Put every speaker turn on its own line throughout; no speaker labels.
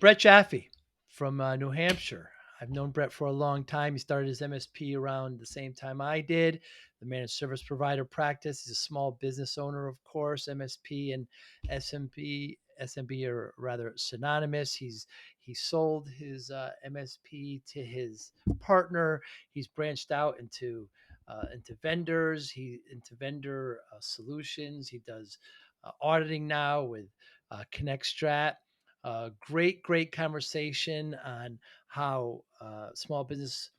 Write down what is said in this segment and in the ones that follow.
Brett Jaffe from New Hampshire. I've known Brett for a long time. He started his MSP around the same time I did, the managed service provider practice. He's a small business owner, of course. MSP and SMB are rather synonymous. He sold his MSP to his partner. He's branched out into vendors. Into vendor solutions. He does auditing now with ConnectStrat. Great conversation on how small business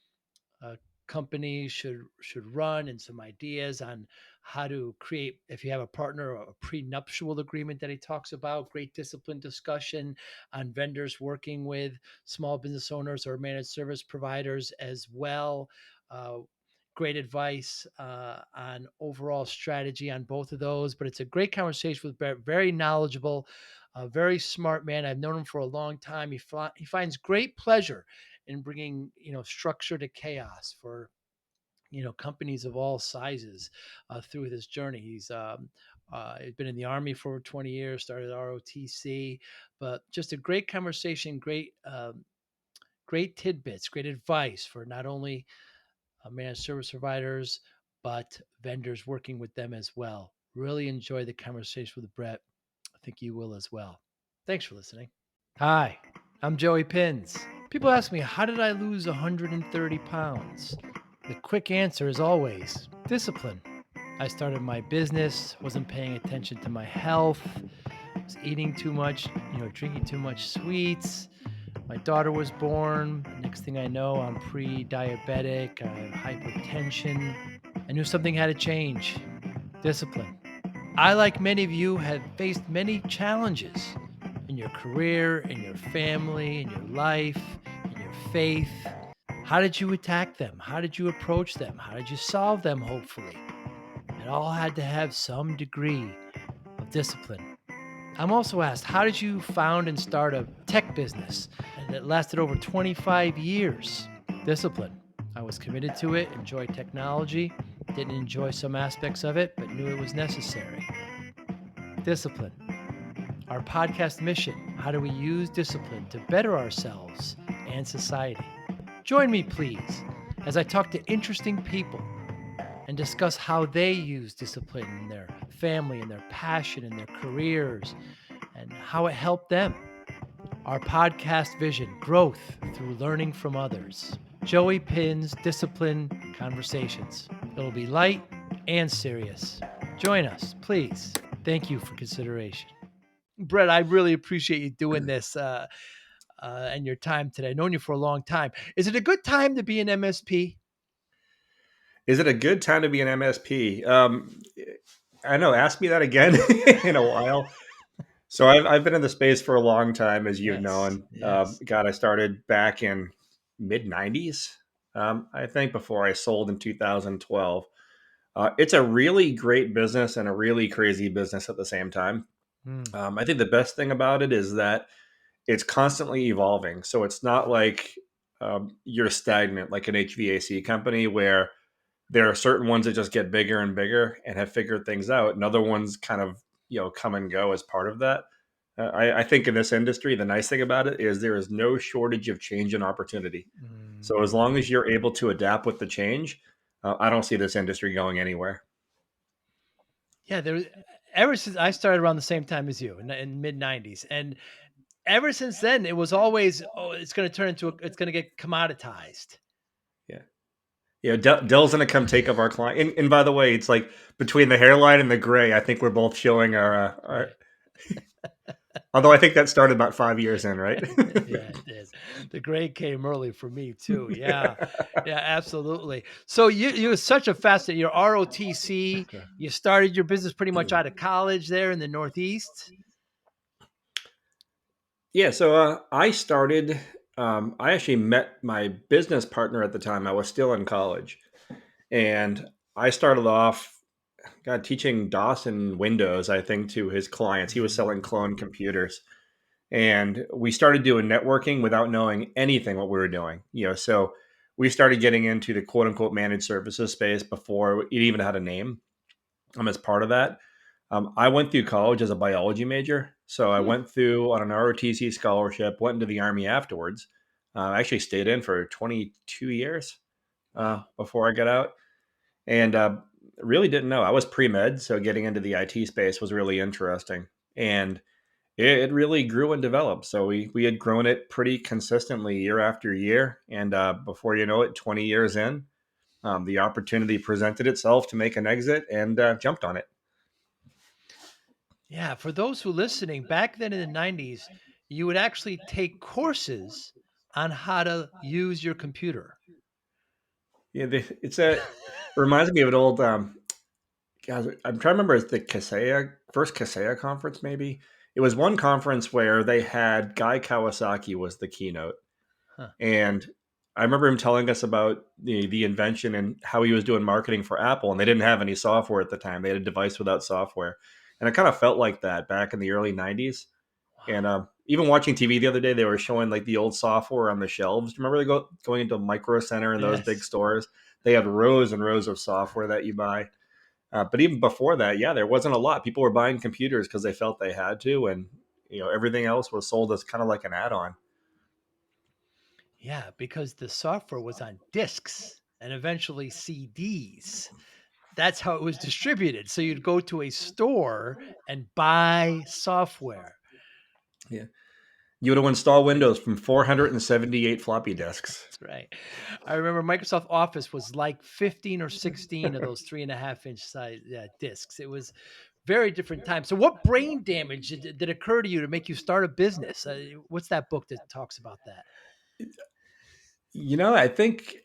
uh, companies should run, and some ideas on how to create, if you have a partner, a prenuptial agreement that he talks about. Great discipline discussion on vendors working with small business owners or managed service providers as well. Uh, Great advice on overall strategy on both of those. But it's a great conversation with Brett, very knowledgeable, a very smart man. I've known him for a long time. He finds great pleasure in bringing structure to chaos for companies of all sizes through this journey. He's been in the Army for 20 years, started ROTC, but just a great conversation, great tidbits, great advice for not only managed service providers, but vendors working with them as well. Really enjoy the conversation with Brett. I think you will as well. Thanks for listening. Hi, I'm Joey Pinz. People ask me, how did I lose 130 pounds? The quick answer is always discipline. I started my business, wasn't paying attention to my health, was eating too much, drinking too much sweets. My daughter was born. Next thing I know, I'm pre-diabetic. I have hypertension. I knew something had to change. Discipline. I, like many of you, have faced many challenges in your career, in your family, in your life, in your faith. How did you attack them? How did you approach them? How did you solve them, hopefully? It all had to have some degree of discipline. I'm also asked, how did you found and start a tech business that lasted over 25 years? Discipline. I was committed to it, enjoyed technology, didn't enjoy some aspects of it, but knew it was necessary. Discipline. Our podcast mission: how do we use discipline to better ourselves and society? Join me, please, as I talk to interesting people and discuss how they use discipline in their family and their passion and their careers, and how it helped them. Our podcast vision: growth through learning from others. Joey Pinz Discipline Conversations. It'll be light and serious. Join us, please. Thank you for consideration. Brett, I really appreciate you doing this and your time today. I've known you for a long time. Is it a good time to be an MSP?
Is it a good time to be an MSP? I know. Ask me that again in a while. So I've been in the space for a long time, as you know, and God, I started back in mid '90s, I think, before I sold in 2012. It's a really great business and a really crazy business at the same time. I think the best thing about it is that it's constantly evolving. So it's not like you're stagnant like an HVAC company where there are certain ones that just get bigger and bigger and have figured things out, and other ones kind of come and go as part of that. I think in this industry, the nice thing about it is there is no shortage of change and opportunity. So as long as you're able to adapt with the change, I don't see this industry going anywhere.
Yeah, ever since I started around the same time as you in mid '90s, and ever since then, it was always, it's going to turn into it's going to get commoditized.
Yeah. Yeah, Dell's going to come take up our client. And by the way, it's like between the hairline and the gray, I think we're both showing our although I think that started about 5 years in, right?
Yeah, it is. The gray came early for me too. Yeah, yeah, absolutely. So you were such a fascinating. Your ROTC. You started your business pretty much out of college there in the Northeast.
Yeah, so I started. I actually met my business partner at the time. I was still in college, and I started off, God, teaching DOS and Windows, I think, to his clients. He was selling clone computers, and we started doing networking without knowing anything what we were doing. So we started getting into the quote unquote managed services space before it even had a name. As part of that. I went through college as a biology major. So I
Hmm.
went through on an ROTC scholarship, went into the Army afterwards. I actually stayed in for 22 years
Wow.
before I got out. And really didn't know. I was pre med. So getting into the IT space was really interesting. And it really grew and developed. So we had grown it pretty consistently year after year. And before you know it, 20 years in, the opportunity presented itself to make an exit and jumped on it.
Yeah, for those who listening, back then in the 90s, you would actually take courses on how to use your computer.
Yeah, it's a reminds me of an old. God, I'm trying to remember it's the Kaseya first Kaseya conference. Maybe it was one conference where they had Guy Kawasaki was the keynote,
Huh.
and I remember him telling us about the invention and how he was doing marketing for Apple, and they didn't have any software at the time. They had a device without software, and it kind of felt like that back in the early '90s. And
Wow.
even watching TV the other day, they were showing like the old software on the shelves. Do you remember going into Micro Center and those big
Yes.
stores? They had rows and rows of software that you buy. But even before that, yeah, there wasn't a lot. People were buying computers because they felt they had to, and everything else was sold as kind of like an add-on.
Yeah, because the software was on discs and eventually CDs. That's how it was distributed. So you'd go to a store and buy software.
Yeah, you would install Windows from 478 floppy disks.
That's right. I remember Microsoft Office was like 15 or 16 of those 3.5 inch size discs. It was very different time. So, what brain damage did occur to you to make you start a business? What's that book that talks about that?
I think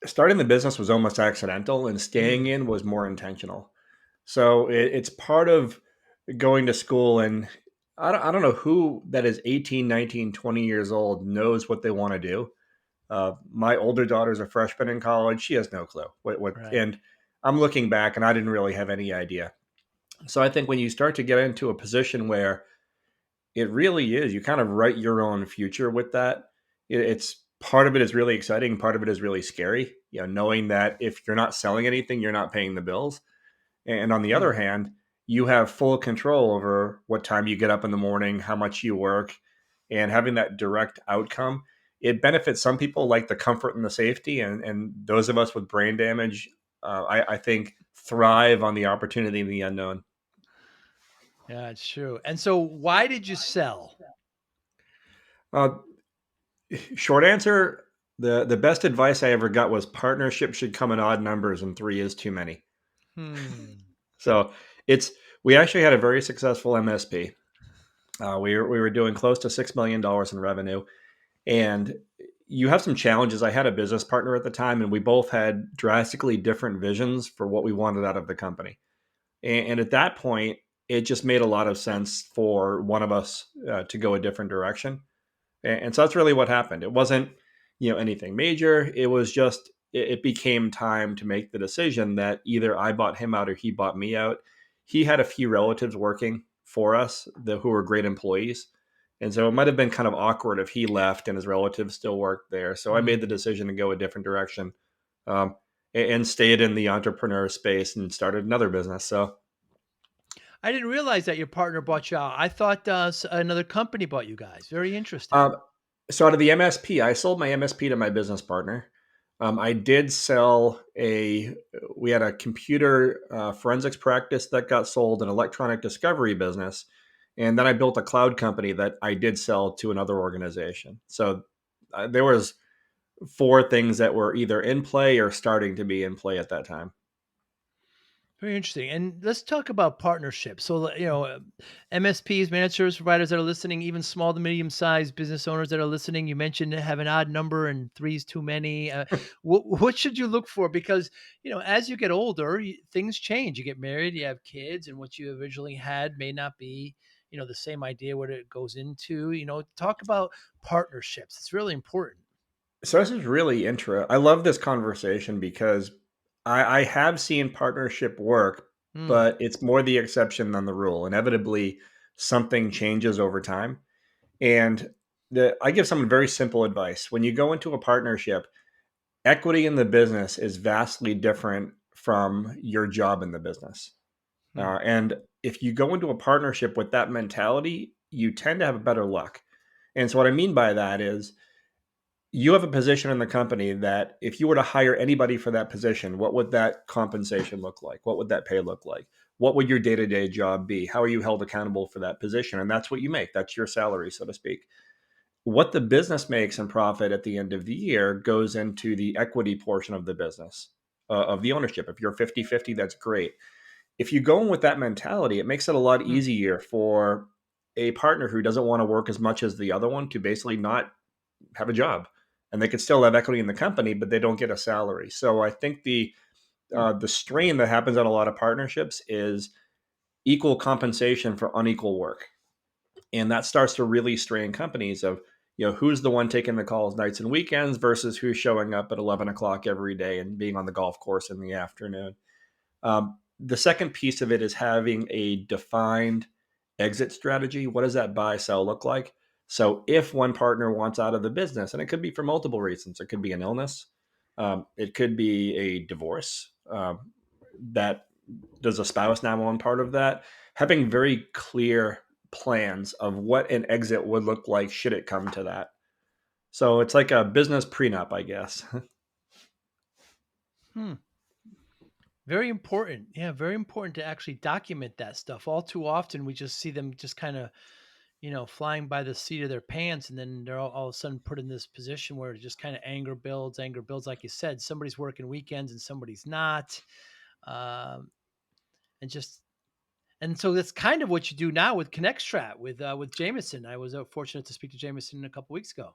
starting the business was almost accidental, and staying
Mm,
in was more intentional. So it's part of going to school, and I don't know who that is 18, 19, 20 years old knows what they want to do. My older daughter's a freshman in college. She has no clue
right.
and I'm looking back and I didn't really have any idea. So I think when you start to get into a position where it really is, you kind of write your own future with that. It's part of it is really exciting. Part of it is really scary. Knowing that if you're not selling anything, you're not paying the bills. And on the other
Hmm.
hand, you have full control over what time you get up in the morning, how much you work, and having that direct outcome. It benefits some people like the comfort and the safety, and those of us with brain damage, I think, thrive on the opportunity and the unknown.
Yeah, it's true. And so, why did you sell?
Uh, Short answer: the best advice I ever got was partnerships should come in odd numbers, and three is too many.
Hmm.
So it's we actually had a very successful MSP. We were doing close to $6 million in revenue, and you have some challenges. I had a business partner at the time, and we both had drastically different visions for what we wanted out of the company. And at that point, it just made a lot of sense for one of us to go a different direction. And so that's really what happened. It wasn't, anything major. It was just it became time to make the decision that either I bought him out or he bought me out. He had a few relatives working for us who were great employees. And so it might have been kind of awkward if he left and his relatives still worked there. So I made the
Hmm.
decision to go a different direction, um, and stayed in the entrepreneur space and started another business. So
I didn't realize that your partner bought you out. I thought another company bought you guys. Very interesting.
um, So out of the MSP, I sold my MSP to my business partner. I did sell we had a computer forensics practice that got sold, an electronic discovery business, and then I built a cloud company that I did sell to another organization. So there was four things that were either in play or starting to be in play at that time.
Very interesting. And let's talk about partnerships. So, MSPs, managed service providers that are listening, even small to medium sized business owners that are listening, you mentioned have an odd number and three's too many. What should you look for? Because, as you get older, things change. You get married, you have kids, and what you originally had may not be, the same idea what it goes into. Talk about partnerships. It's really important.
So this is really interesting. I love this conversation because I have seen partnership work,
Hmm.
but it's more the exception than the rule. Inevitably, something changes over time. And I give someone very simple advice. When you go into a partnership, equity in the business is vastly different from your job in the business.
Hmm.
And if you go into a partnership with that mentality, you tend to have a better luck. And so, what I mean by that is you have a position in the company that if you were to hire anybody for that position, what would that compensation look like? What would that pay look like? What would your day to day job be? How are you held accountable for that position? And that's what you make. That's your salary, so to speak. What the business makes in profit at the end of the year goes into the equity portion of the business, of the ownership. If you're 50-50, that's great. If you go in with that mentality, it makes it a lot
Hmm.
easier for a partner who doesn't want to work as much as the other one to basically not have a job, and they could still have equity in the company, but they don't get a salary. So I think the strain that happens on a lot of partnerships is equal compensation for unequal work, and that starts to really strain companies of who's the one taking the calls nights and weekends versus who's showing up at 11 o'clock every day and being on the golf course in the afternoon. The second piece of it is having a defined exit strategy. What does that buy sell look like? So if one partner wants out of the business, and it could be for multiple reasons, it could be an illness, it could be a divorce. That does a spouse now own part of that? Having very clear plans of what an exit would look like should it come to that. So it's like a business prenup, I guess.
Hmm. Very important. Yeah, very important to actually document that stuff. All too often, we just see them just kind of, flying by the seat of their pants, and then they're all of a sudden put in this position where it just kind of anger builds. Like you said, somebody's working weekends and somebody's not, um, and just and so that's kind of what you do now with ConnectStrat with Jameson. I was fortunate to speak to Jameson a couple weeks ago.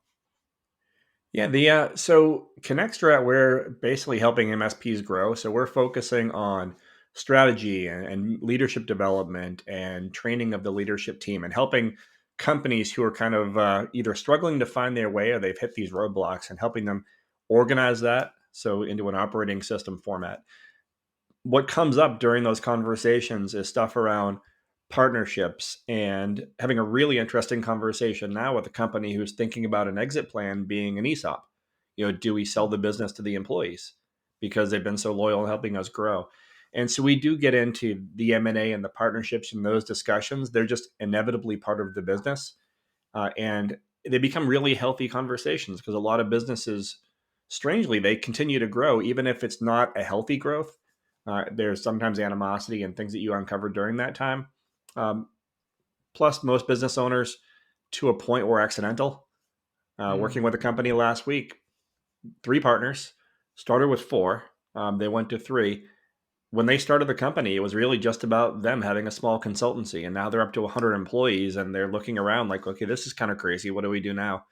Yeah, so ConnectStrat, we're basically helping MSPs grow. So we're focusing on strategy and leadership development and training of the leadership team and helping companies who are kind of either struggling to find their way or they've hit these roadblocks and helping them organize that so into an operating system format. What comes up during those conversations is stuff around partnerships and having a really interesting conversation now with a company who's thinking about an exit plan being an ESOP. Do we sell
Hmm.
the business to the employees because they've been so loyal in helping us grow? And so we do get into the M&A and the partnerships and those discussions. They're just inevitably part of the business. And they become really healthy conversations because a lot of businesses, strangely, they continue to grow even if it's not a healthy growth. There's sometimes animosity and things that you uncover during that time. um, Plus most business owners to a point were accidental. Working
Mm.
with a company last week, three partners started with four. They went to three. When they started the company, it was really just about them having a small consultancy, and now they're up to 100 employees and they're looking around like, okay, this is kind of crazy, what do we do now?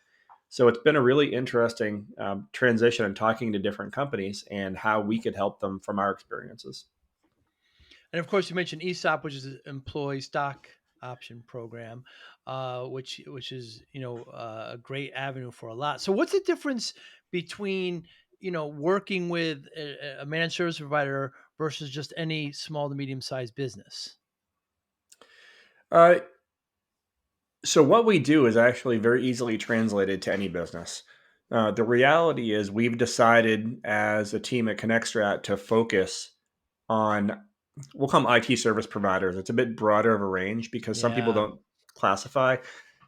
So it's been a really interesting transition and talking to different companies and how we could help them from our experiences.
And of course, you mentioned ESOP, which is an employee stock option program, which is a great avenue for a lot. So, what's the difference between working with a managed service provider versus just any small to medium sized business?
uh, so what we do is actually very easily translated to any business. The reality is we've decided as a team at ConnectStrat to focus on, we'll call them IT service providers. It's a bit broader of a range because some people
Yeah.
don't classify.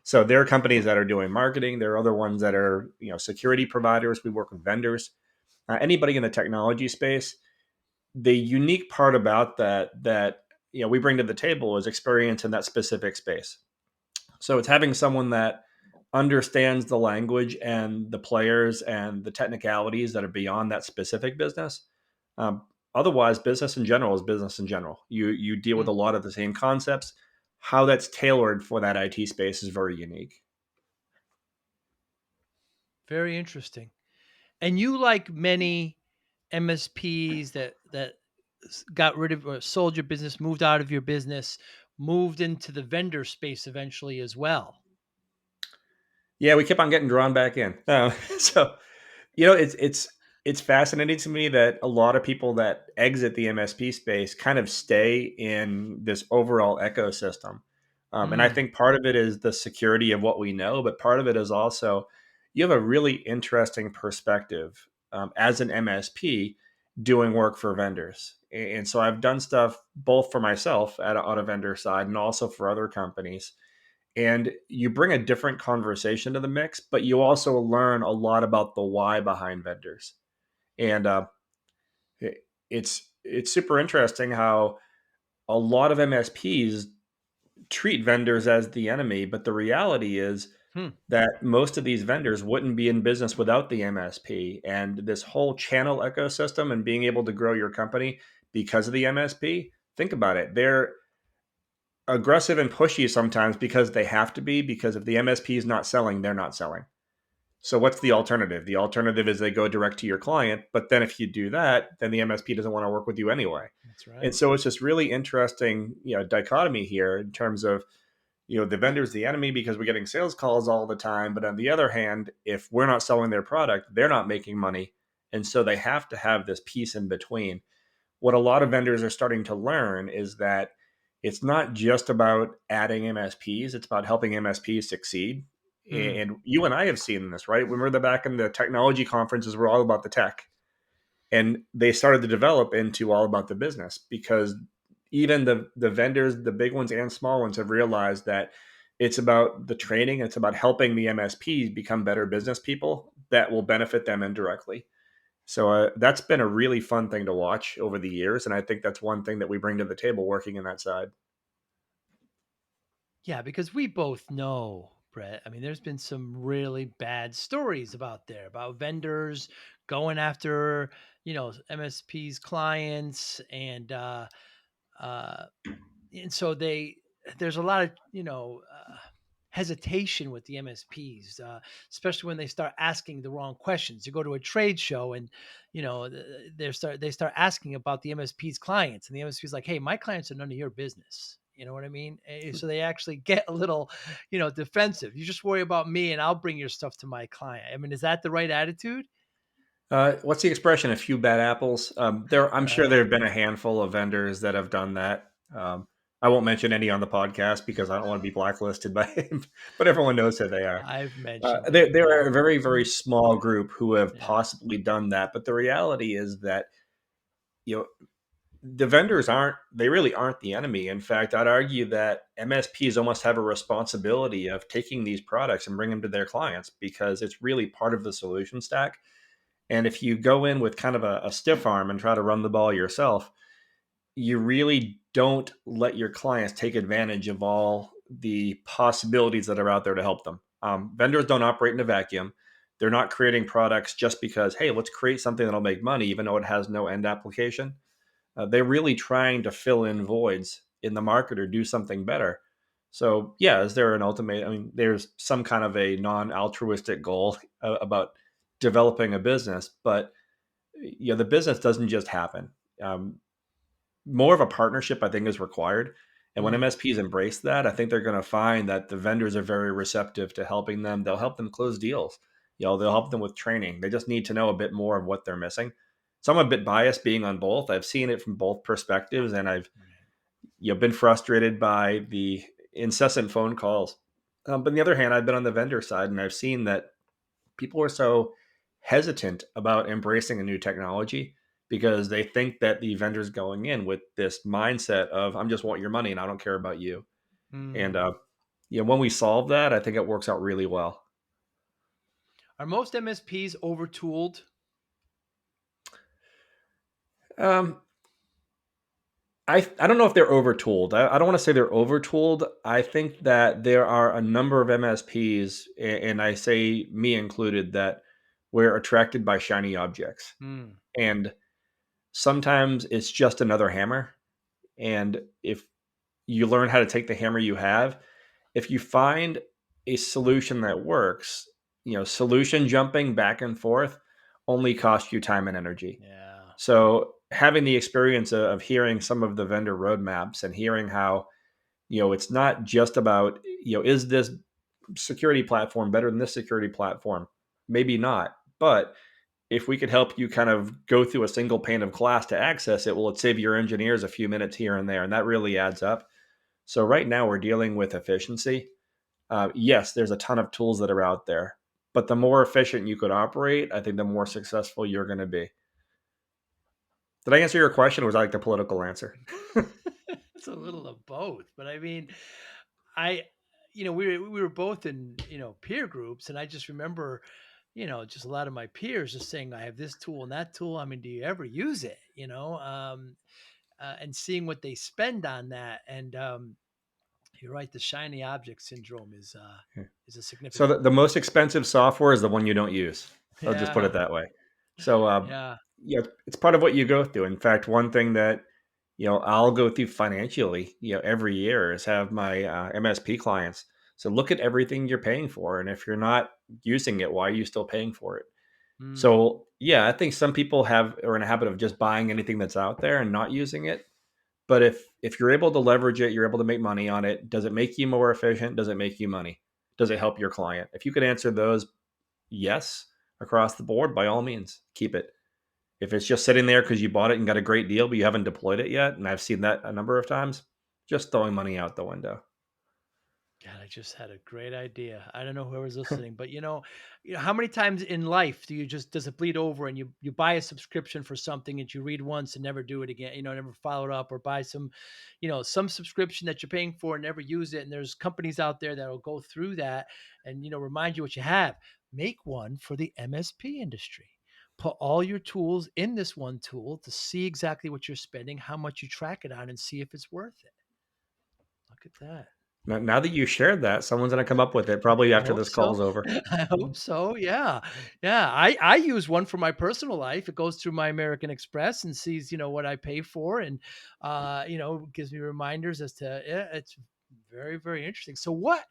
So there are companies that are doing marketing. There are other ones that are, security providers. We work with vendors. Anybody in the technology space. The unique part about that we bring to the table is experience in that specific space. So it's having someone that understands the language and the players and the technicalities that are beyond that specific business. Um, Otherwise, business in general is business in general. You deal with
Hmm.
a lot of the same concepts. How that's tailored for that IT space is very unique.
Very interesting. And you, like many MSPs that got rid of or sold your business, moved out of your business, moved into the vendor space eventually as well.
Yeah, we keep on getting drawn back in. So it's fascinating to me that a lot of people that exit the MSP space kind of stay in this overall ecosystem. And I
Mm.
think part of it is the security of what we know, but part of it is also you have a really interesting perspective as an MSP, doing work for vendors. And so I've done stuff both for myself on a vendor side and also for other companies. And you bring a different conversation to the mix, but you also learn a lot about the why behind vendors. And it's super interesting how a lot of MSPs treat vendors as the enemy, but the reality is
Hmm.
that most of these vendors wouldn't be in business without the MSP. And this whole channel ecosystem and being able to grow your company because of the MSP, think about it. They're aggressive and pushy sometimes because they have to be, because if the MSP is not selling, they're not selling. So what's the alternative? The alternative is they go direct to your client, but then if you do that, then the MSP doesn't want to work with you anyway.
That's
And
right.
so it's this really interesting, dichotomy here in terms of, the vendor's the enemy because we're getting sales calls all the time. But on the other hand, if we're not selling their product, they're not making money. And so they have to have this piece in between. What a lot of vendors are starting to learn is that it's not just about adding MSPs, it's about helping MSPs succeed.
Hmm.
And you and I have seen this, right? When we were back in the technology conferences, we're all about the tech. And they started to develop into all about the business because even the vendors, the big ones and small ones, have realized that it's about the training, it's about helping the MSPs become better business people that will benefit them indirectly. So that's been a really fun thing to watch over the years, and I think that's one thing that we bring to the table working in that side.
Yeah, because we both know, Brett. I mean, there's been some really bad stories about vendors going after, MSPs clients uh and so there's a lot of hesitation with the MSPs, especially when they start asking the wrong questions. You go to a trade show and they start asking about the MSP's clients, and the MSP's like, "Hey, my clients are none of your business." You know what I mean? So they actually get a little, defensive. You just worry about me, and I'll bring your stuff to my client. I mean, is that the right attitude?
What's the expression? A few bad apples. I'm sure
Right.
there have been a handful of vendors that have done that. I won't mention any on the podcast because I don't want to be blacklisted by him, but everyone knows who they are.
I've mentioned it.
There are a very, very small group who have
Yeah.
possibly done that, but the reality is that you know the vendors aren't. They really aren't the enemy. In fact, I'd argue that MSPs almost have a responsibility of taking these products and bring them to their clients because it's really part of the solution stack. And if you go in with kind of a stiff arm and try to run the ball yourself, you really don't let your clients take advantage of all the possibilities that are out there to help them. Vendors don't operate in a vacuum. They're not creating products just because, hey, let's create something that'll make money, even though it has no end application. They're really trying to fill in voids in the market or do something better. So, yeah, is there an ultimate? I mean, there's some kind of a non altruistic goal about developing a business, but the business doesn't just happen. Um, More of a partnership, I think, is required. And when
Mm.
MSPs embrace that, I think they're going to find that the vendors are very receptive to helping them. They'll help them close deals. They'll help them with training. They just need to know a bit more of what they're missing. So I'm a bit biased being on both. I've seen it from both perspectives, and I've been frustrated by the incessant phone calls. But on the other hand, I've been on the vendor side, and I've seen that people are so hesitant about embracing a new technology because they think that the vendor's going in with this mindset of I'm just want your money and I don't care about you. And
Mm.
when we solve that, I think it works out really well.
Are most MSPs overtooled?
Um, I don't know if they're overtooled. I don't want to say they're overtooled. I think that there are a number of MSPs, and I say me included, that we're attracted by shiny objects.
Mm.
And sometimes it's just another hammer. And if you learn how to take the hammer you have, if you find a solution that works, solution jumping back and forth only costs you time and energy.
Yeah.
So having the experience of hearing some of the vendor roadmaps and hearing how, it's not just about, is this security platform better than this security platform? Maybe not. But if we could help you kind of go through a single pane of glass to access it, well, it save your engineers a few minutes here and there. And that really adds up. So right now we're dealing with efficiency. Yes, there's a ton of tools that are out there, but the more efficient you could operate, I think the more successful you're going to be. Did I answer your question, or was I like the political answer?
It's a little of both, but I mean, I we were both in, peer groups, and I just remember, just a lot of my peers just saying, "I have this tool and that tool. I mean, do you ever use it?" And seeing what they spend on that, and you're right, the shiny object syndrome
Yeah.
is a
So
significant
the
one.
most expensive software is the one you don't use. I'll just put it
Yeah,
that way. So,
yeah.
yeah, it's part of what you go through. In fact, one thing that I'll go through financially, every year is have my MSP clients. So look at everything you're paying for, and if you're not using it, why are you still paying for it?
Mm.
So yeah, I think some people are in a habit of just buying anything that's out there and not using it. But if you're able to leverage it, you're able to make money on it. Does it make you more efficient? Does it make you money? Does it help your client? If you could answer those yes across the board, by all means, keep it. If it's just sitting there because you bought it and got a great deal, but you haven't deployed it yet, and I've seen that a number of times, just throwing money out the window.
God, I just had a great idea. I don't know whoever's listening, but how many times in life does it bleed over and you buy a subscription for something that you read once and never do it again, never follow it up, or buy some subscription that you're paying for and never use it. And there's companies out there that'll go through that and remind you what you have. Make one for the MSP industry. Put all your tools in this one tool to see exactly what you're spending, how much you track it on, and see if it's worth it. Look at that.
Now that you shared that, someone's going to come up with it probably
I
after
hope
this
so.
call's over.
I hope so. Yeah. Yeah. I use one for my personal life. It goes through my American Express and sees, what I pay for, and gives me reminders as to, yeah, it's very, very interesting. So what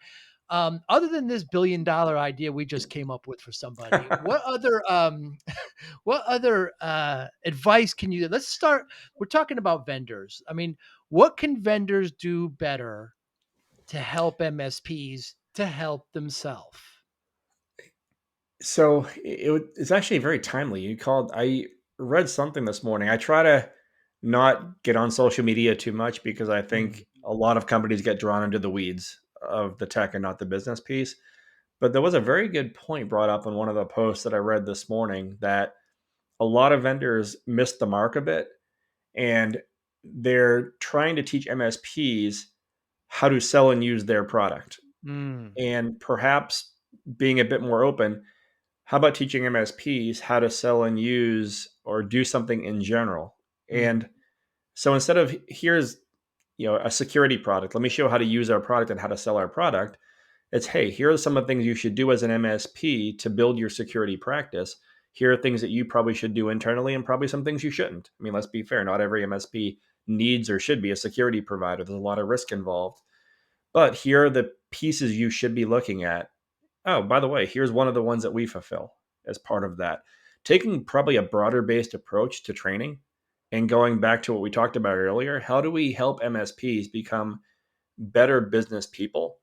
other than this $1 billion idea we just came up with for somebody, what other advice can you, let's start, we're talking about vendors. I mean, what can vendors do better to help MSPs to help themselves?
So it's actually very timely. You called. I read something this morning. I try to not get on social media too much because I
Mm,
think a lot of companies get drawn into the weeds of the tech and not the business piece. But there was a very good point brought up in one of the posts that I read this morning that a lot of vendors missed the mark a bit, and they're trying to teach MSPs how to sell and use their product.
mm,
And perhaps being a bit more open, how about teaching MSPs how to sell and use or do something in general?
mm,
And so instead of here's a security product, let me show how to use our product and how to sell our product. It's hey, here are some of the things you should do as an MSP to build your security practice. Here are things that you probably should do internally and probably some things you shouldn't. I mean, let's be fair, not every MSP needs or should be a security provider. There's a lot of risk involved. But here are the pieces you should be looking at. Oh, by the way, here's one of the ones that we fulfill as part of that. Taking probably a broader based approach to training and going back to what we talked about earlier, how do we help MSPs become better business people?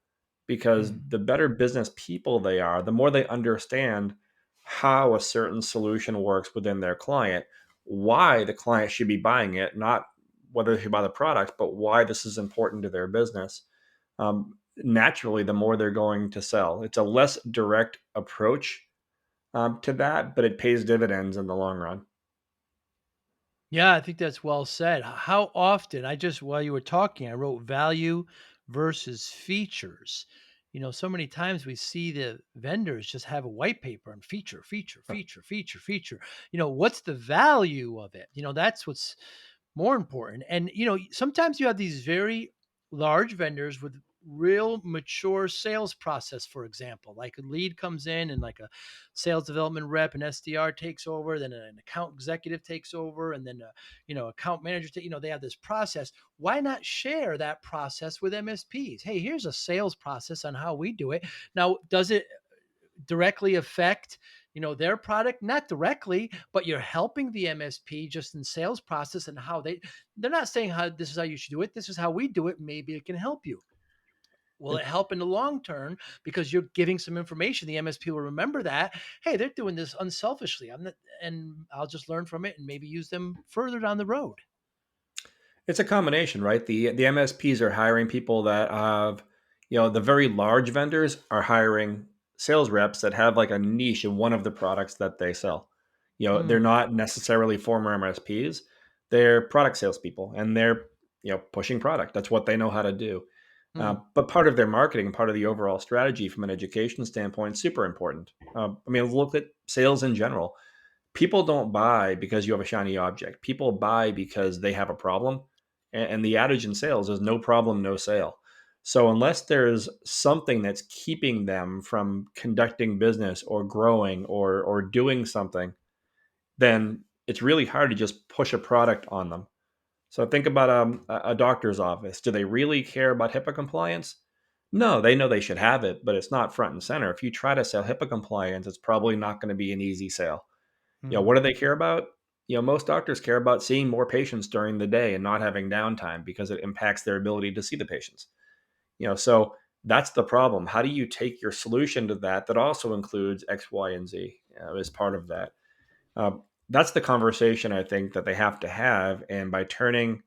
Because
mm.
the better business people they are, the more they understand how a certain solution works within their client, why the client should be buying it, not whether they should buy the product, but why this is important to their business. Naturally, the more they're going to sell. It's a less direct approach to that, but it pays dividends in the long run.
Yeah, I think that's well said. How often, while you were talking, I wrote value versus features. So many times we see the vendors just have a white paper and feature, feature, feature, feature, feature. What's the value of it? That's what's more important. And sometimes you have these very large vendors with real mature sales process. For example, like a lead comes in and like a sales development rep and SDR takes over, then an account executive takes over, and then account manager they have this process. Why not share that process with MSPs? Hey, here's a sales process on how we do it. Now, does it directly affect their product? Not directly, but you're helping the MSP just in sales process and how they're not saying how this is how you should do it, this is how we do it, maybe it can help you. Will it help in the long term because you're giving some information? The MSP will remember that, hey, they're doing this unselfishly, I'm not, and I'll just learn from it and maybe use them further down the road.
It's a combination, right? The MSPs are hiring people that have, the very large vendors are hiring sales reps that have like a niche in one of the products that they sell. They're
Mm,
not necessarily former MSPs, They're product salespeople, and they're pushing product. That's what they know how to do.
Hmm.
But part of their marketing and part of the overall strategy from an education standpoint is super important. I mean, look at sales in general. People don't buy because you have a shiny object. People buy because they have a problem. And the adage in sales is no problem, no sale. So unless there's something that's keeping them from conducting business or growing or doing something, then it's really hard to just push a product on them. So think about a doctor's office. Do they really care about HIPAA compliance? No, they know they should have it, but it's not front and center. If you try to sell HIPAA compliance, it's probably not going to be an easy sale.
Hmm.
What do they care about? Most doctors care about seeing more patients during the day and not having downtime because it impacts their ability to see the patients. So that's the problem. How do you take your solution to that that also includes X, Y, and Z as part of that? That's the conversation I think that they have to have. And by turning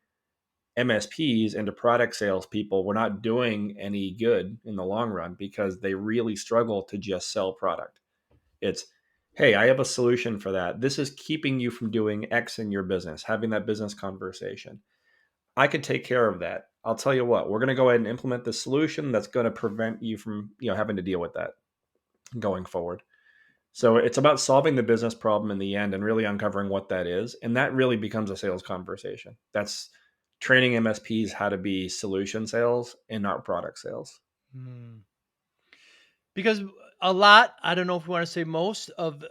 MSPs into product salespeople, we're not doing any good in the long run because they really struggle to just sell product. It's, hey, I have a solution for that. This is keeping you from doing X in your business, having that business conversation. I could take care of that. I'll tell you what, we're going to go ahead and implement the solution that's going to prevent you from, having to deal with that going forward. So it's about solving the business problem in the end and really uncovering what that is. And that really becomes a sales conversation. That's training MSPs how to be solution sales and not product sales.
Hmm. Because a lot, I don't know if we want to say most of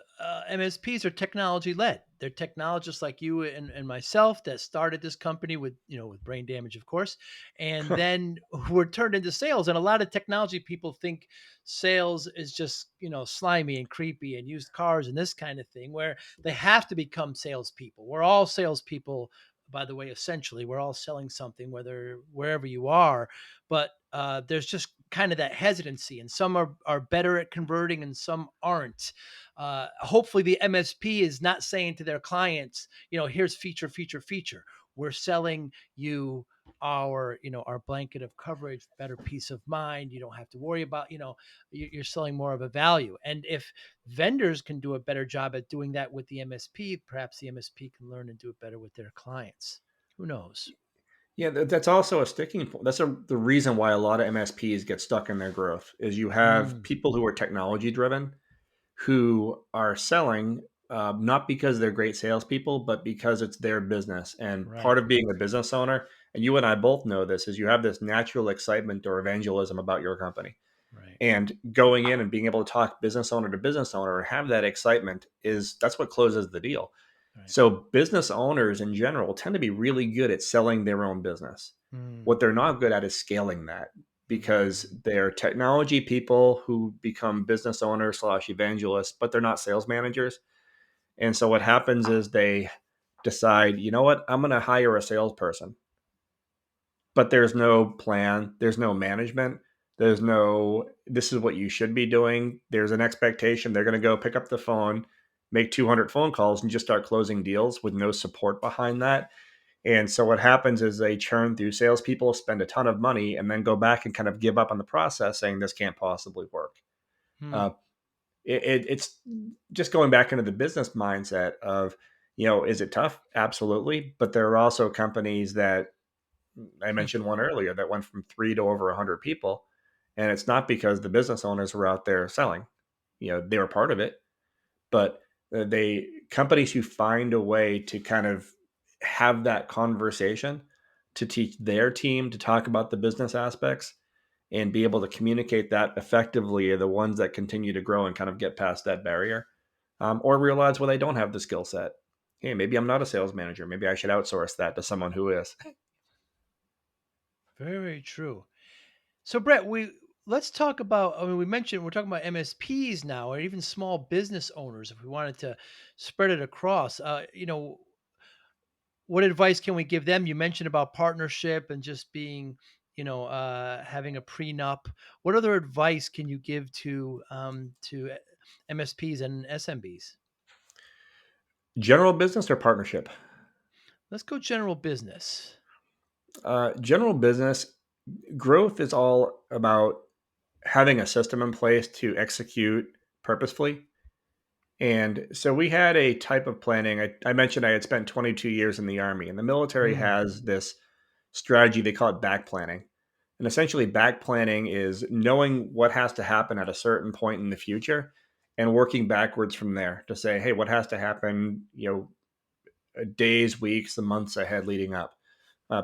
MSPs are technology led. They're technologists like you and myself that started this company with, with brain damage, of course, and then were turned into sales. And a lot of technology people think sales is just, slimy and creepy and used cars and this kind of thing, where they have to become salespeople. We're all salespeople, by the way. Essentially, we're all selling something, whether wherever you are, but there's just kind of that hesitancy, and some are better at converting and some aren't. Hopefully the MSP is not saying to their clients, here's feature, feature, feature. We're selling you our blanket of coverage, better peace of mind. You don't have to worry about, you're selling more of a value. And if vendors can do a better job at doing that with the MSP, perhaps the MSP can learn and do it better with their clients. Who knows?
Yeah, that's also a sticking point. The reason why a lot of MSPs get stuck in their growth is you have
Mm,
people who are technology driven who are selling not because they're great salespeople, but because it's their business. And part
right,
of being a business owner, and you and I both know this, is you have this natural excitement or evangelism about your company.
right,
And going in and being able to talk business owner to business owner and have that excitement that's what closes the deal.
right.
So business owners in general tend to be really good at selling their own business.
Mm,
What they're not good at is scaling that because
mm.
they're technology people who become business owners slash evangelists, but they're not sales managers. And so what happens is they decide, you know what, I'm going to hire a salesperson, but there's no plan, there's no management, there's no, this is what you should be doing. There's an expectation they're going to go pick up the phone, make 200 phone calls, and just start closing deals with no support behind that. And so what happens is they churn through salespeople, spend a ton of money, and then go back and kind of give up on the process, saying this can't possibly work.
Hmm.
Uh, it's just going back into the business mindset of, is it tough? Absolutely. But there are also companies that I
Hmm.
mentioned one earlier that went from 3 to over 100 people, and it's not because the business owners were out there selling. They were part of it, but they companies who find a way to kind of have that conversation to teach their team to talk about the business aspects and be able to communicate that effectively are the ones that continue to grow and kind of get past that barrier, or realize, well, they don't have the skill set. Hey, maybe I'm not a sales manager. Maybe I should outsource that to someone who is.
Very, very true. So, Brett, we let's talk about. I mean, we mentioned we're talking about MSPs now, or even small business owners. If we wanted to spread it across, what advice can we give them? You mentioned about partnership and just being, having a prenup. What other advice can you give to MSPs and SMBs?
General business or partnership?
Let's go general business.
General business growth is all about having a system in place to execute purposefully And so we had a type of planning. I mentioned I had spent 22 years in the Army, and the military
Mm,
has this strategy. They call it back planning. And essentially, back planning is knowing what has to happen at a certain point in the future and working backwards from there to say, hey, what has to happen, days, weeks, the months ahead leading up.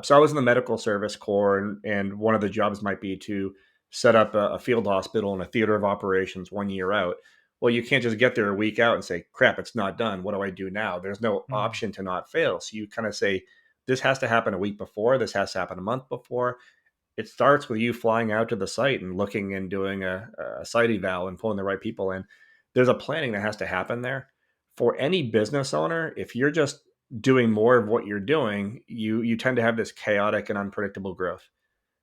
So I was in the medical service corps, and one of the jobs might be to set up a field hospital and a theater of operations 1 year out. Well, you can't just get there a week out and say, crap, it's not done. What do I do now? There's no
mm,
option to not fail. So you kind of say, this has to happen a week before, this has to happen a month before. It starts with you flying out to the site and looking and doing a site eval and pulling the right people in. There's a planning that has to happen there. For any business owner, if you're just doing more of what you're doing, you tend to have this chaotic and unpredictable growth.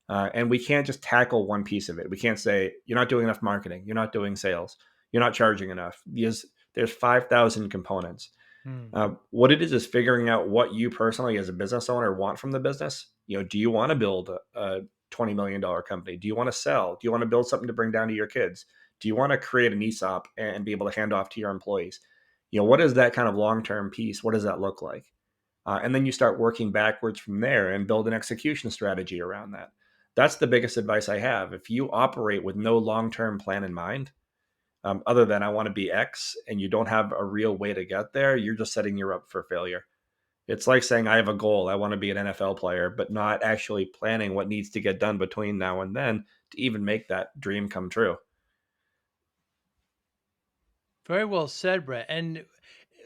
And we can't just tackle one piece of it. We can't say you're not doing enough marketing, you're not doing sales, you're not charging enough. Because there's 5,000 components.
mm,
What it is figuring out what you personally, as a business owner, want from the business. Do you want to build a $20 million company? Do you want to sell? Do you want to build something to bring down to your kids? Do you want to create an ESOP and be able to hand off to your employees? What is that kind of long term piece? What does that look like? And then you start working backwards from there and build an execution strategy around that. That's the biggest advice I have. If you operate with no long term plan in mind, other than I want to be X, and you don't have a real way to get there, you're just setting you up for failure. It's like saying, I have a goal, I want to be an NFL player, but not actually planning what needs to get done between now and then to even make that dream come true.
very well said, Brett. And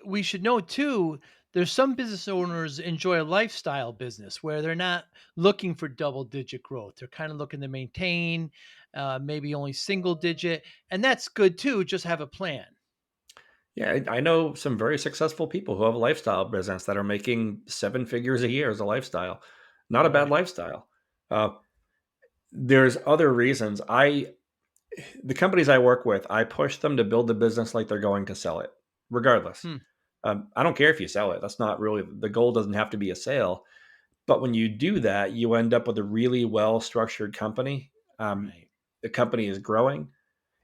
we should know too, there's some business owners enjoy a lifestyle business where they're not looking for double digit growth. They're kind of looking to maintain, maybe only single digit. And that's good too. Just have a plan.
Yeah, I know some very successful people who have a lifestyle business that are making seven figures a year as a lifestyle. Not a bad
Right.
lifestyle. Uh, there's other reasons. The companies I work with, I push them to build the business like they're going to sell it, regardless.
Hmm.
I don't care if you sell it. That's not really the goal. Doesn't have to be a sale. But when you do that, you end up with a really well structured company. Um,
Right.
the company is growing.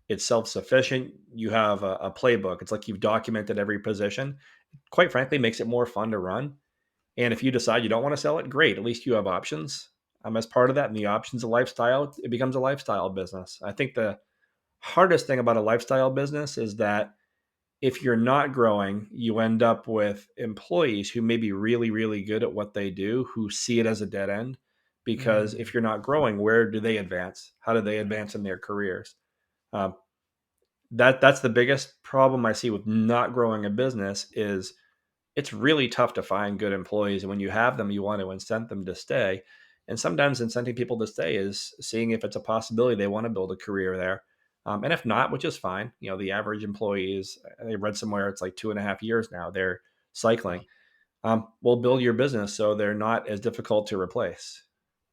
It's self sufficient. You have a playbook. It's like you've documented every position. Quite frankly, makes it more fun to run. And if you decide you don't want to sell it, great. At least you have options. As part of that, and the options of lifestyle, it becomes a lifestyle business. I think the hardest thing about a lifestyle business is that if you're not growing, you end up with employees who may be really, really good at what they do, who see it as a dead end. Because if
Mm,
you're not growing, where do they advance? How do they
right.
advance in their careers? Um, that's the biggest problem I see with not growing a business is it's really tough to find good employees. And when you have them, you want to incent them to stay. And sometimes incenting people to stay is seeing if it's a possibility they want to build a career there. And if not, which is fine. The average employee is, I read somewhere it's like 2.5 years now, they're cycling.
Wow.
We'll build your business so they're not as difficult to replace.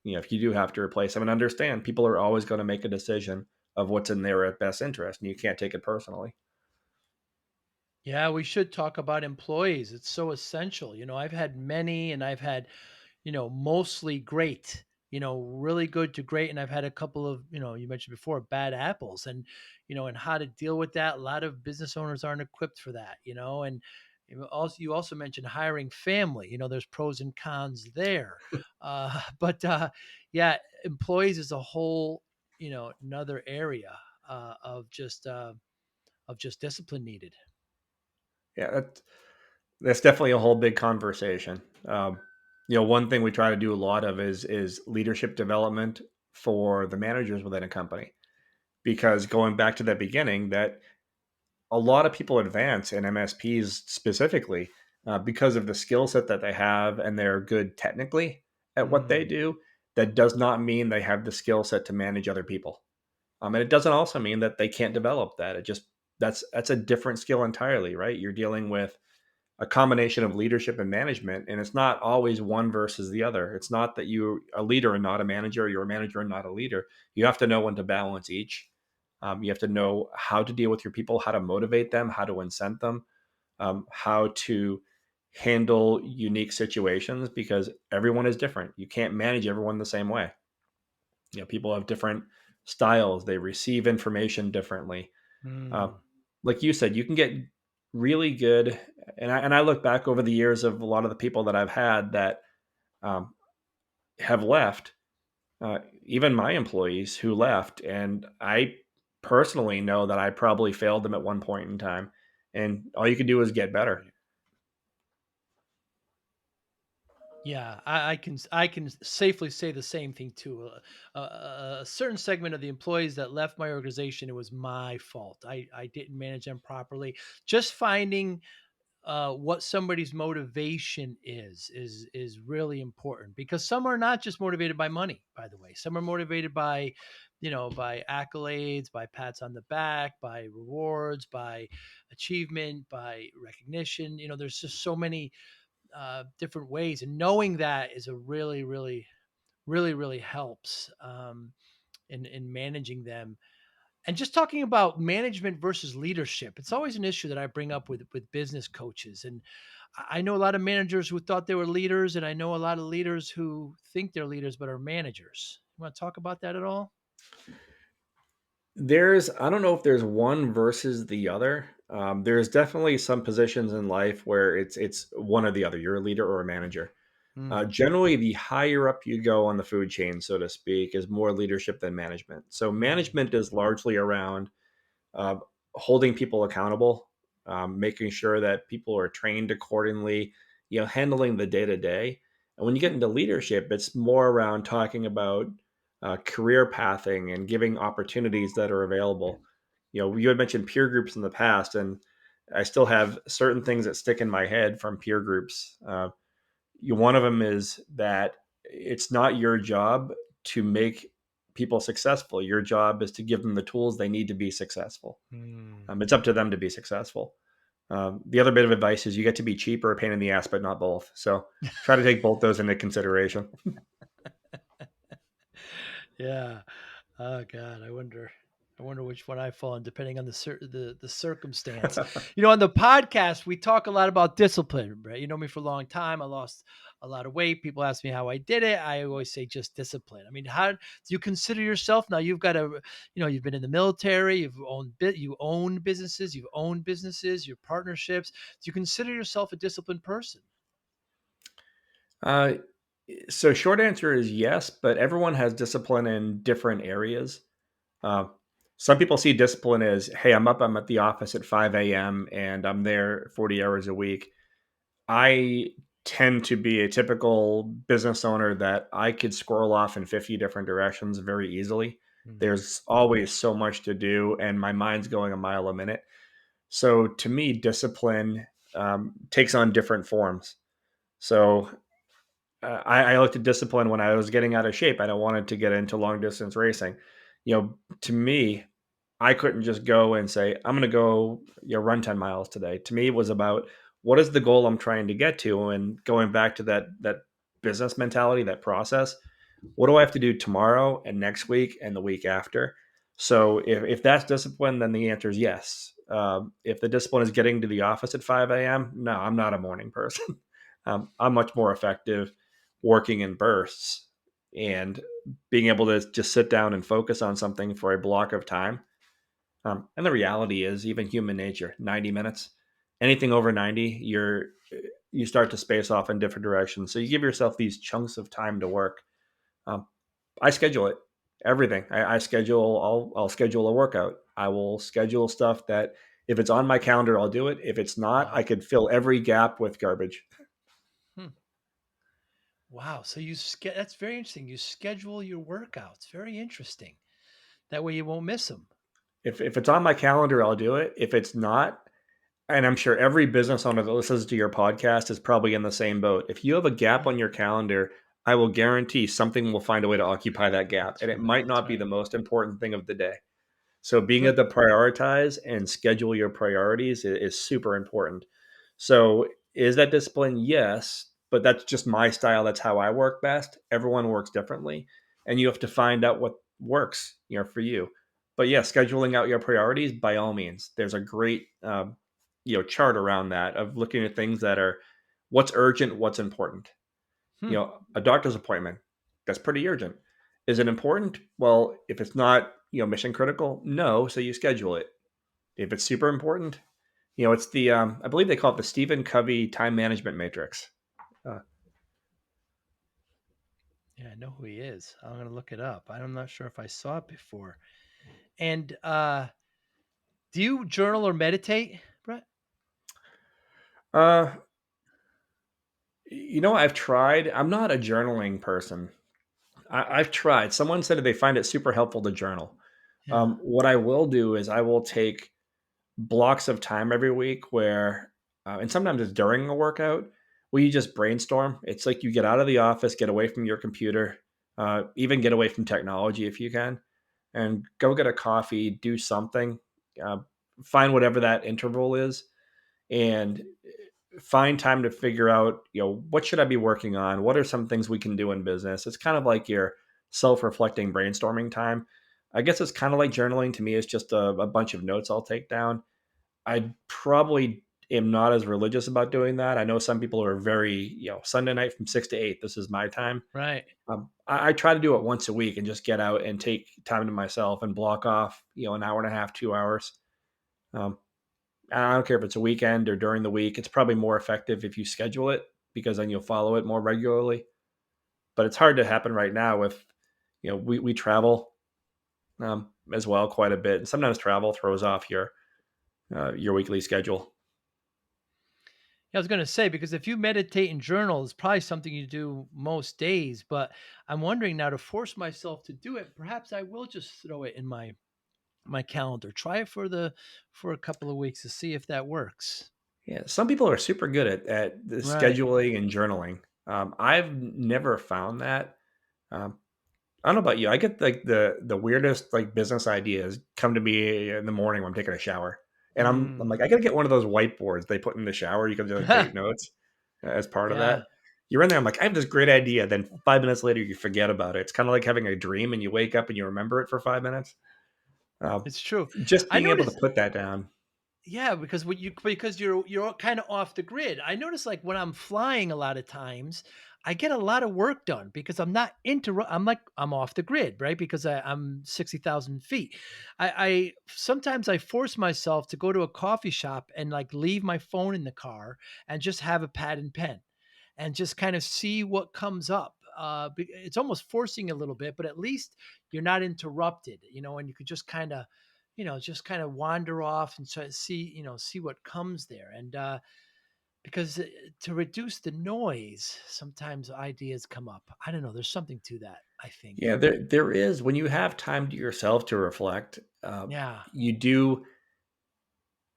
If you do have to replace them, and understand people are always going to make a decision of what's in their best interest, and you can't take it personally.
Yeah, we should talk about employees. It's so essential. I've had many and I've had, mostly great, really good to great. And I've had a couple of, you mentioned before, bad apples and how to deal with that. A lot of business owners aren't equipped for that. And you also mentioned hiring family, there's pros and cons there. But yeah, employees is a whole, another area of just discipline needed.
Yeah, that's definitely a whole big conversation. One thing we try to do a lot of is leadership development for the managers within a company. Because going back to the beginning, that a lot of people advance in MSPs specifically because of the skill set that they have, and they're good technically at what they
Mm,
do. That does not mean they have the skill set to manage other people. And it doesn't also mean that they can't develop that. It just that's a different skill entirely, right? You're dealing with a combination of leadership and management, and it's not always one versus the other. It's not that you're a leader and not a manager, or you're a manager and not a leader. You have to know when to balance each. You have to know how to deal with your people, how to motivate them, how to incent them, how to handle unique situations, because everyone is different. You can't manage everyone the same way. People have different styles, they receive information differently. uh,
mm.
like you said, you can get really good. And I look back over the years of a lot of the people that I've had that um, have left, even my employees who left, and I personally know that I probably failed them at one point in time, and all you can do is get better.
Right. Yeah, I can safely say the same thing too. A certain segment of the employees that left my organization, it was my fault. I didn't manage them properly. Just finding what somebody's motivation is really important, because some are not just motivated by money. By the way, some are motivated by, by accolades, by pats on the back, by rewards, by achievement, by recognition. There's just so many different ways, and knowing that is a really, really, really, really helps in managing them. And just talking about management versus leadership, it's always an issue that I bring up with business coaches. And I know a lot of managers who thought they were leaders, and I know a lot of leaders who think they're leaders but are managers. You want to talk about that at all?
I don't know if there's one versus the other. There's definitely some positions in life where it's one or the other. You're a leader or a manager.
Mm,
Generally, the higher up you go on the food chain, so to speak, is more leadership than management. So
mm,
management is largely around uh, holding people accountable, making sure that people are trained accordingly, handling the day to day. And when you get into leadership, it's more around talking about career pathing and giving opportunities that are available. You had mentioned peer groups in the past, and I still have certain things that stick in my head from peer groups. One of them is that it's not your job to make people successful. Your job is to give them the tools they need to be successful.
mm.
It's up to them to be successful. The other bit of advice is you get to be cheaper, a pain in the ass, but not both. So try to take both those into consideration.
Yeah. Oh God, I wonder which one I fall in, depending on the circumstance. On the podcast, we talk a lot about discipline, right? You know me for a long time. I lost a lot of weight. People ask me how I did it. I always say just discipline. I mean, how do you consider yourself now? You've got you've been in the military. You own businesses. You've owned businesses. Your partnerships. Do you consider yourself a disciplined person?
Uh, so short answer is yes, but everyone has discipline in different areas. Uh, some people see discipline as, hey, I'm at the office at 5 a.m. and I'm there 40 hours a week. I tend to be a typical business owner that I could squirrel off in 50 different directions very easily.
Mm,
There's always so much to do, and my mind's going a mile a minute. So to me, discipline takes on different forms. So I looked at discipline when I was getting out of shape and I wanted to get into long distance racing. To me, I couldn't just go and say, I'm going to go run 10 miles today. To me, it was about what is the goal I'm trying to get to? And going back to that business mentality, that process, what do I have to do tomorrow and next week and the week after? So if that's discipline, then the answer is yes. If the discipline is getting to the office at 5 a.m., no, I'm not a morning person. I'm much more effective working in bursts and being able to just sit down and focus on something for a block of time. And the reality is, even human nature, 90 minutes, anything over 90, you start to space off in different directions. So you give yourself these chunks of time to work. Um, I schedule it, everything. I schedule. I'll schedule a workout. I will schedule stuff that if it's on my calendar, I'll do it. If it's not, I
wow.
could fill every gap with garbage.
Hmm. Wow. So that's very interesting. You schedule your workouts. Very interesting. That way you won't miss them.
If it's on my calendar, I'll do it. If it's not, and I'm sure every business owner that listens to your podcast is probably in the same boat. If you have a gap
Yeah,
on your calendar, I will guarantee something will find a way to occupy that gap.
that's
And it
right.
might
That's
not be
right.
the most important thing of the day. So being
Hmm.
able to prioritize and schedule your priorities is super important. So is that discipline? Yes, but that's just my style. That's how I work best. Everyone works differently, and you have to find out what works, for you. But yeah, scheduling out your priorities by all means. There's a great, chart around that of looking at things that are what's urgent, what's important.
Hmm.
A doctor's appointment, that's pretty urgent. Is it important? Well, if it's not, mission critical, no. So you schedule it. If it's super important, It's the I believe they call it the Stephen Covey time management matrix. Uh,
Yeah, I know who he is. I'm gonna look it up. I'm not sure if I saw it before. And do you journal or meditate, Brett?
uh, I've tried. I'm not a journaling person. I've tried. Someone said that they find it super helpful to journal.
Yeah.
What I will do is I will take blocks of time every week where, and sometimes it's during a workout, where you just brainstorm. It's like you get out of the office, get away from your computer, even get away from technology if you can, and go get a coffee, do something, uh, find whatever that interval is, and find time to figure out, what should I be working on? What are some things we can do in business? It's kind of like your self-reflecting brainstorming time. I guess it's kind of like journaling to me. It's just a bunch of notes I'll take down. I probably am not as religious about doing that. I know some people are very, Sunday night from 6 to 8. This is my time.
Right.
I try to do it once a week and just get out and take time to myself and block off, an hour and a half, 2 hours. Um, I don't care if it's a weekend or during the week. It's probably more effective if you schedule it because then you'll follow it more regularly. But it's hard to happen right now with, we travel as well quite a bit, and sometimes travel throws off your weekly schedule.
Yeah, I was gonna say because if you meditate and journal, it's probably something you do most days. But I'm wondering now to force myself to do it. Perhaps I will just throw it in my calendar. Try it for a couple of weeks to see if that works.
Yeah, some people are super good at the
Right.
scheduling and journaling. I've never found that. Um, I don't know about you. I get like the weirdest like business ideas come to me in the morning when I'm taking a shower, and I'm
Mm.
like, I gotta get one of those whiteboards they put in the shower. You can just take notes as part of
Yeah,
that. You're in there. I'm like, I have this great idea. Then 5 minutes later, you forget about it. It's kind of like having a dream, and you wake up and you remember it for 5 minutes. Uh,
it's true.
just
I
being able to
noticed.
put that down.
Yeah, because you're kind of off the grid. I notice like when I'm flying a lot of times, I get a lot of work done because I'm not I'm like I'm off the grid, right? Because I'm 60,000 feet. I sometimes I force myself to go to a coffee shop and like leave my phone in the car and just have a pad and pen and just kind of see what comes up. It's almost forcing a little bit, but at least you're not interrupted, and you could just kind of just kind of wander off and try to see, see what comes there. And because to reduce the noise, sometimes ideas come up. I don't know. There's something to that, I think.
Yeah, there is when you have time to yourself to reflect.
Yeah.
You do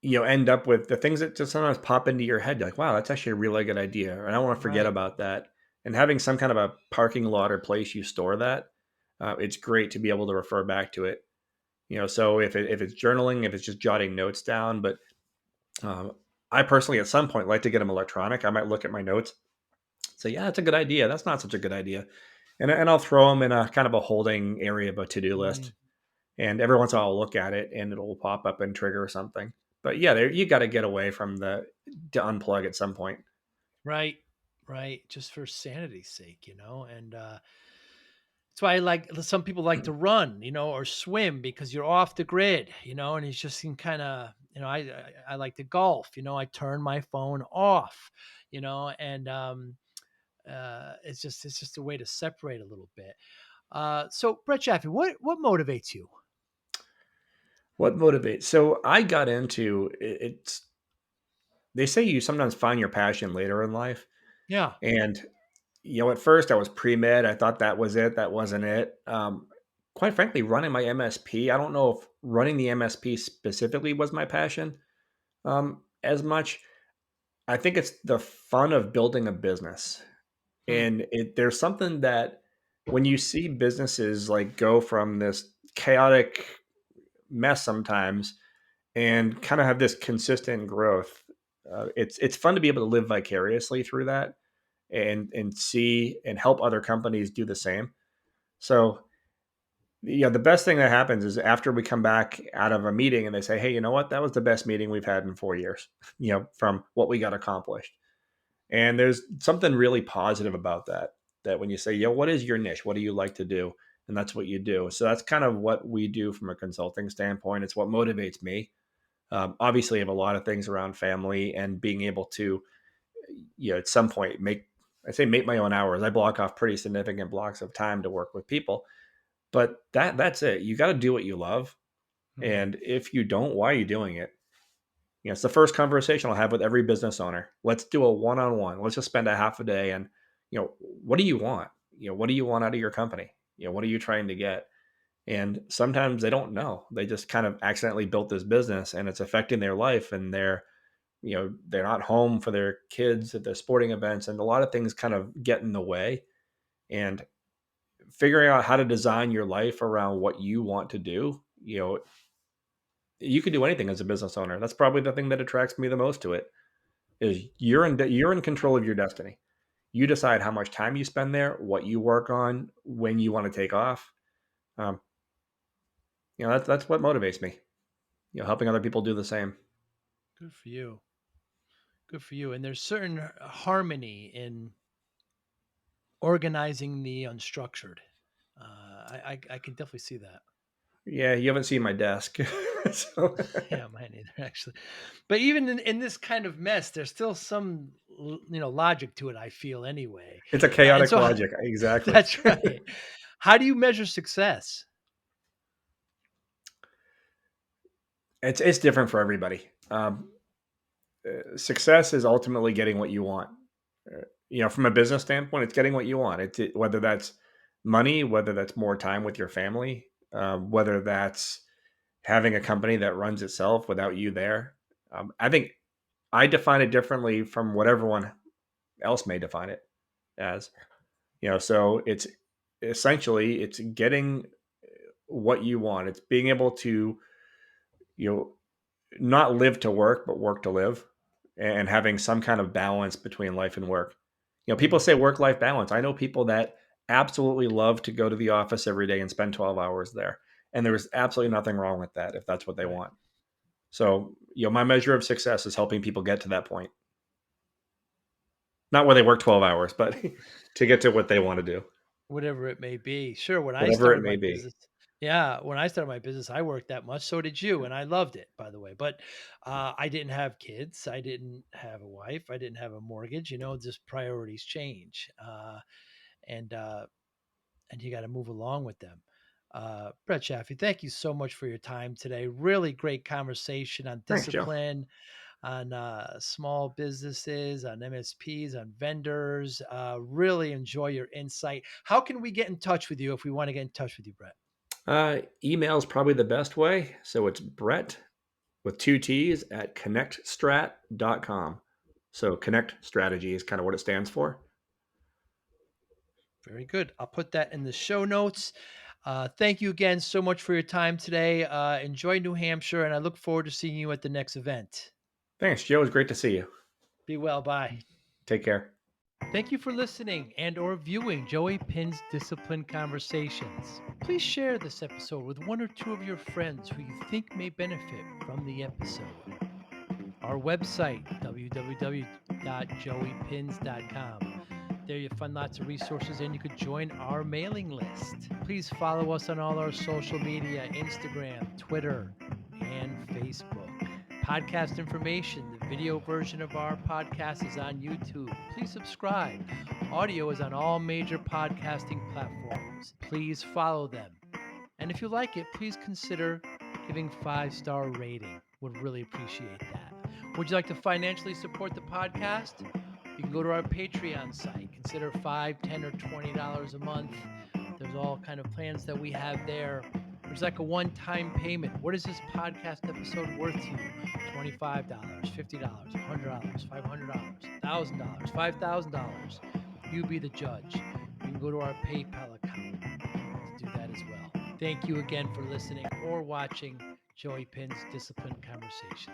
end up with the things that just sometimes pop into your head. You're like, wow, that's actually a really good idea, and I want to forget
Right.
about that. And having some kind of a parking lot or place you store that, it's great to be able to refer back to it. So if it's journaling, if it's just jotting notes down, but um, I personally at some point like to get them electronic. I might look at my notes, say, yeah, that's a good idea. That's not such a good idea, and I'll throw them in a kind of a holding area of a to do
Mm.
list. And every once in a while I'll look at it and it'll pop up and trigger something. But yeah, you got to get away from the to unplug at some point.
Right. Right. Just for sanity's sake, and that's why I like some people like to run, or swim because you're off the grid, and it's just kind of, I like to golf, I turn my phone off, and it's just a way to separate a little bit. So Brett Jaffe, what motivates you?
What motivates? So I got into it's. They say you sometimes find your passion later in life,
Yeah.
and at first I was pre med. I thought that was it. That wasn't it. Quite frankly, running my MSP, I don't know if running the MSP specifically was my passion as much. I think it's the fun of building a business.
Hmm.
And there's something that when you see businesses like go from this chaotic mess sometimes and kind of have this consistent growth, it's fun to be able to live vicariously through that and see and help other companies do the same. So yeah, the best thing that happens is after we come back out of a meeting and they say, hey, you know what, that was the best meeting we've had in 4 years, from what we got accomplished. And there's something really positive about that. That when you say, "Yo, what is your niche? What do you like to do?" And that's what you do. So that's kind of what we do from a consulting standpoint. It's what motivates me. Obviously, I have a lot of things around family and being able to, at some point make my own hours. I block off pretty significant blocks of time to work with people, but that's it. You got to do what you love,
Hmm.
and if you don't, why are you doing it? It's the first conversation I'll have with every business owner. Let's do a one-on-one. Let's just spend a half a day and, what do you want? What do you want out of your company? What are you trying to get? And sometimes they don't know. They just kind of accidentally built this business and it's affecting their life, and they're not home for their kids at their sporting events, and a lot of things kind of get in the way. And figuring out how to design your life around what you want to do, you can do anything as a business owner. That's probably the thing that attracts me the most to it, is you're in control of your destiny. You decide how much time you spend there, what you work on, when you want to take off. Um, that's what motivates me. Helping other people do the same.
Good for you. Good for you. And there's certain harmony in organizing the unstructured. I can definitely see that.
Yeah, you haven't seen my desk. So
Yeah, mine either, actually. But even in this kind of mess, there's still some logic to it. I feel anyway,
it's a
and
chaotic
so
logic. Exactly.
that's right. How do you measure success?
It's different for everybody. Success is ultimately getting what you want. From a business standpoint, it's getting what you want. Whether that's money, whether that's more time with your family, whether that's having a company that runs itself without you there. I think I define it differently from what everyone else may define it as. So it's essentially it's getting what you want. It's being able to, you know, not live to work, but work to live, and having some kind of balance between life and work. People
Mm,
say work life balance. I know people that absolutely love to go to the office every day and spend 12 hours there. And there's absolutely nothing wrong with that if that's what they
right.
want. So, my measure of success is helping people get to that point. Not where they work 12 hours, but to get to what they want to do,
Whatever it may be. Sure, when I
whatever it
started
may
my
be.
business, yeah, when I started my business, I worked that much. So did you, and I loved it, by the way. But I didn't have kids. I didn't have a wife. I didn't have a mortgage. Just priorities change, and uh, and you got to move along with them. Brett Jaffe, thank you so much for your time today. Really great conversation on
Thanks, Joe.
discipline, on small businesses, on MSPs, on vendors. Really enjoy your insight. How can we get in touch with you if we want to get in touch with you, Brett?
Email is probably the best way. So it's Brett with two T's at ConnectStrat.com. So Connect Strategy is kind of what it stands for.
Very good. I'll put that in the show notes. Thank you again so much for your time today. Enjoy New Hampshire, and I look forward to seeing you at the next event.
Thanks, Joe. It was great to see you.
Be well. Bye.
Take care.
Thank you for listening and or viewing Joey Pin's Discipline Conversations. Please share this episode with one or two of your friends who you think may benefit from the episode. Our website, www.joeypins.com. There you'll find lots of resources and you could join our mailing list. Please follow us on all our social media, Instagram, Twitter, and Facebook. Podcast information, the video version of our podcast is on YouTube. Please subscribe. Audio is on all major podcasting platforms. Please follow them. And if you like it, please consider giving 5-star rating. Would really appreciate that. Would you like to financially support the podcast? You can go to our Patreon site. Consider $5, $10, or $20 a month. There's all kind of plans that we have there. There's like a one-time payment. What is this podcast episode worth to you? $25, $50, $100, $500, $1,000, $5,000. You be the judge. You can go to our PayPal account to do that as well. Thank you again for listening or watching Joey Pin's Discipline Conversations.